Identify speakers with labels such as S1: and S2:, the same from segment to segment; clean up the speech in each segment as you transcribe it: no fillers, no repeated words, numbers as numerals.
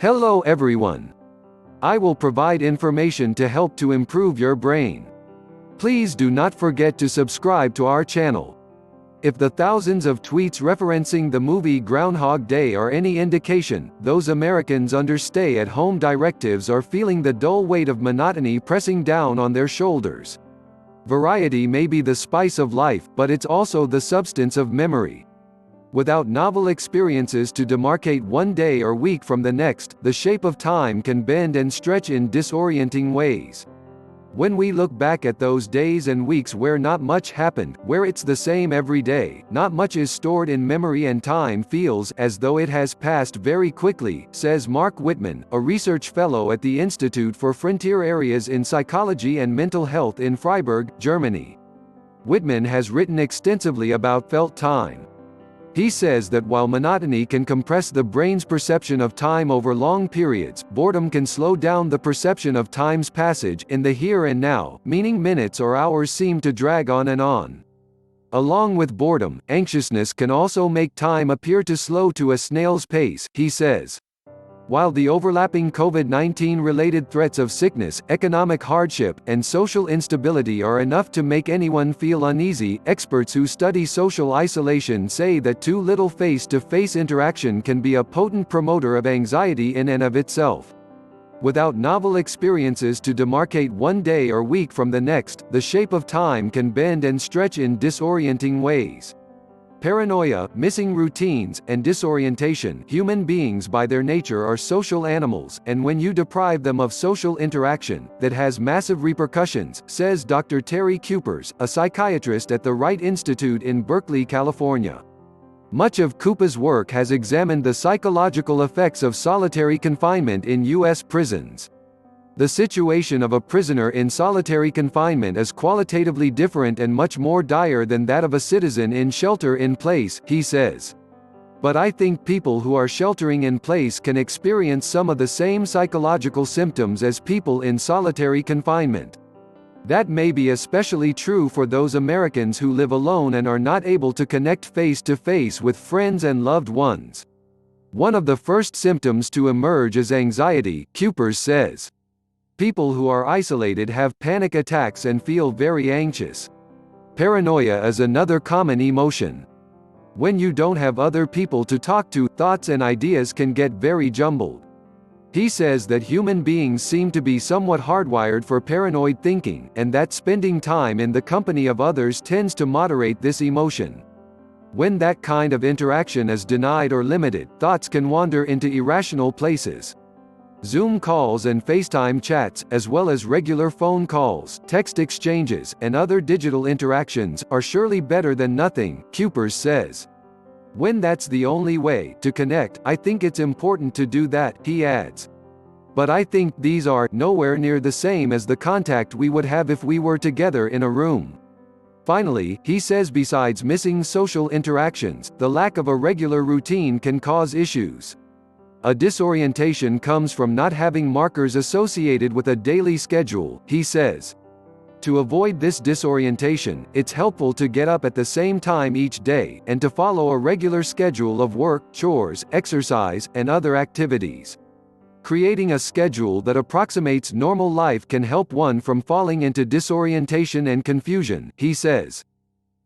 S1: Hello everyone. I will provide information to help to improve your brain. Please do not forget to subscribe to our channel. If the thousands of tweets referencing the movie Groundhog Day are any indication, those Americans under stay-at-home directives are feeling the dull weight of monotony pressing down on their shoulders. Variety may be the spice of life, but it's also the substance of memory. Without novel experiences to demarcate one day or week from the next, the shape of time can bend and stretch in disorienting ways. When we look back at those days and weeks where not much happened, where it's the same every day, not much is stored in memory and time feels as though it has passed very quickly, says Mark Whitman, a research fellow at the Institute for Frontier Areas in Psychology and Mental Health in Freiburg, Germany. Whitman has written extensively about felt time. He says that while monotony can compress the brain's perception of time over long periods, boredom can slow down the perception of time's passage in the here and now, meaning minutes or hours seem to drag on and on. Along with boredom, anxiousness can also make time appear to slow to a snail's pace, he says. While the overlapping COVID-19 related threats of sickness, economic hardship, and social instability are enough to make anyone feel uneasy, experts who study social isolation say that too little face-to-face interaction can be a potent promoter of anxiety in and of itself. Without novel experiences to demarcate one day or week from the next, the shape of time can bend and stretch in disorienting ways. Paranoia, missing routines, and disorientation. Human beings by their nature are social animals, and when you deprive them of social interaction, that has massive repercussions, says Dr. Terry Kupers, a psychiatrist at the Wright Institute in Berkeley, California. Much of Kupers' work has examined the psychological effects of solitary confinement in U.S. prisons. The situation of a prisoner in solitary confinement is qualitatively different and much more dire than that of a citizen in shelter-in-place, he says. But I think people who are sheltering in place can experience some of the same psychological symptoms as people in solitary confinement. That may be especially true for those Americans who live alone and are not able to connect face-to-face with friends and loved ones. One of the first symptoms to emerge is anxiety, Kupers says. People who are isolated have panic attacks and feel very anxious. Paranoia is another common emotion. When you don't have other people to talk to, thoughts and ideas can get very jumbled. He says that human beings seem to be somewhat hardwired for paranoid thinking, and that spending time in the company of others tends to moderate this emotion. When that kind of interaction is denied or limited, thoughts can wander into irrational places. Zoom calls and FaceTime chats, as well as regular phone calls, text exchanges, and other digital interactions, are surely better than nothing, Kupers says. When that's the only way to connect, I think it's important to do that, he adds. But I think these are nowhere near the same as the contact we would have if we were together in a room. Finally, he says besides missing social interactions, the lack of a regular routine can cause issues. A disorientation comes from not having markers associated with a daily schedule, he says. To avoid this disorientation, it's helpful to get up at the same time each day, and to follow a regular schedule of work, chores, exercise, and other activities. Creating a schedule that approximates normal life can help one from falling into disorientation and confusion, he says.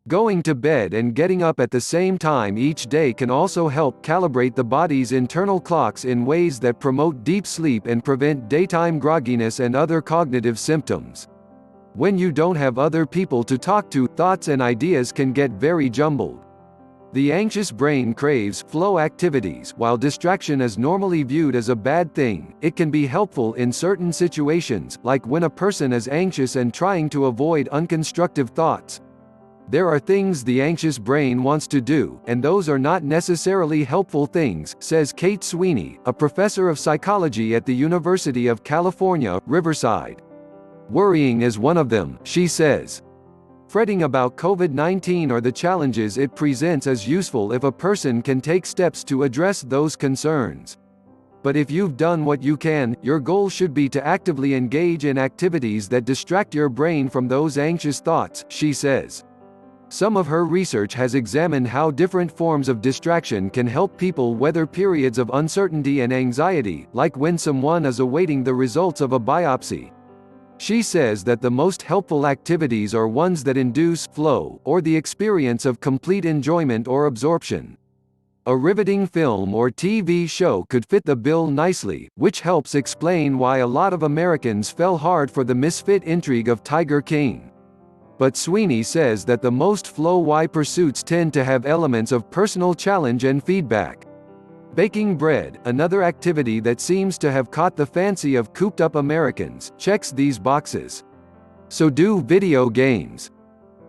S1: Going to bed and getting up at the same time each day can also help calibrate the body's internal clocks in ways that promote deep sleep and prevent daytime grogginess and other cognitive symptoms. When you don't have other people to talk to, thoughts and ideas can get very jumbled. The anxious brain craves flow activities. While distraction is normally viewed as a bad thing, it can be helpful in certain situations, like when a person is anxious and trying to avoid unconstructive thoughts. There are things the anxious brain wants to do, and those are not necessarily helpful things, says Kate Sweeney, a professor of psychology at the University of California, Riverside. Worrying is one of them, she says. Fretting about COVID-19 or the challenges it presents is useful if a person can take steps to address those concerns. But if you've done what you can, your goal should be to actively engage in activities that distract your brain from those anxious thoughts, she says. Some of her research has examined how different forms of distraction can help people weather periods of uncertainty and anxiety, like when someone is awaiting the results of a biopsy. She says that the most helpful activities are ones that induce flow, or the experience of complete enjoyment or absorption. A riveting film or TV show could fit the bill nicely, which helps explain why a lot of Americans fell hard for the misfit intrigue of Tiger King. But Sweeney says that the most flow-y pursuits tend to have elements of personal challenge and feedback. Baking bread, another activity that seems to have caught the fancy of cooped-up Americans, checks these boxes. So do video games.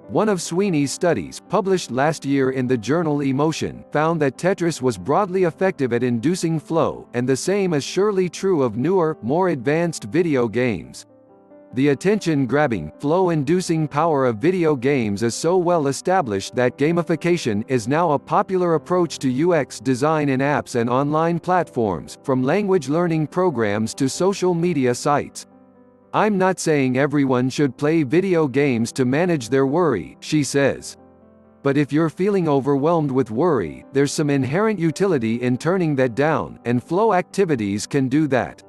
S1: One of Sweeney's studies, published last year in the journal Emotion, found that Tetris was broadly effective at inducing flow, and the same is surely true of newer, more advanced video games. The attention-grabbing, flow-inducing power of video games is so well established that gamification is now a popular approach to UX design in apps and online platforms, from language learning programs to social media sites. I'm not saying everyone should play video games to manage their worry, she says. But if you're feeling overwhelmed with worry, there's some inherent utility in turning that down, and flow activities can do that.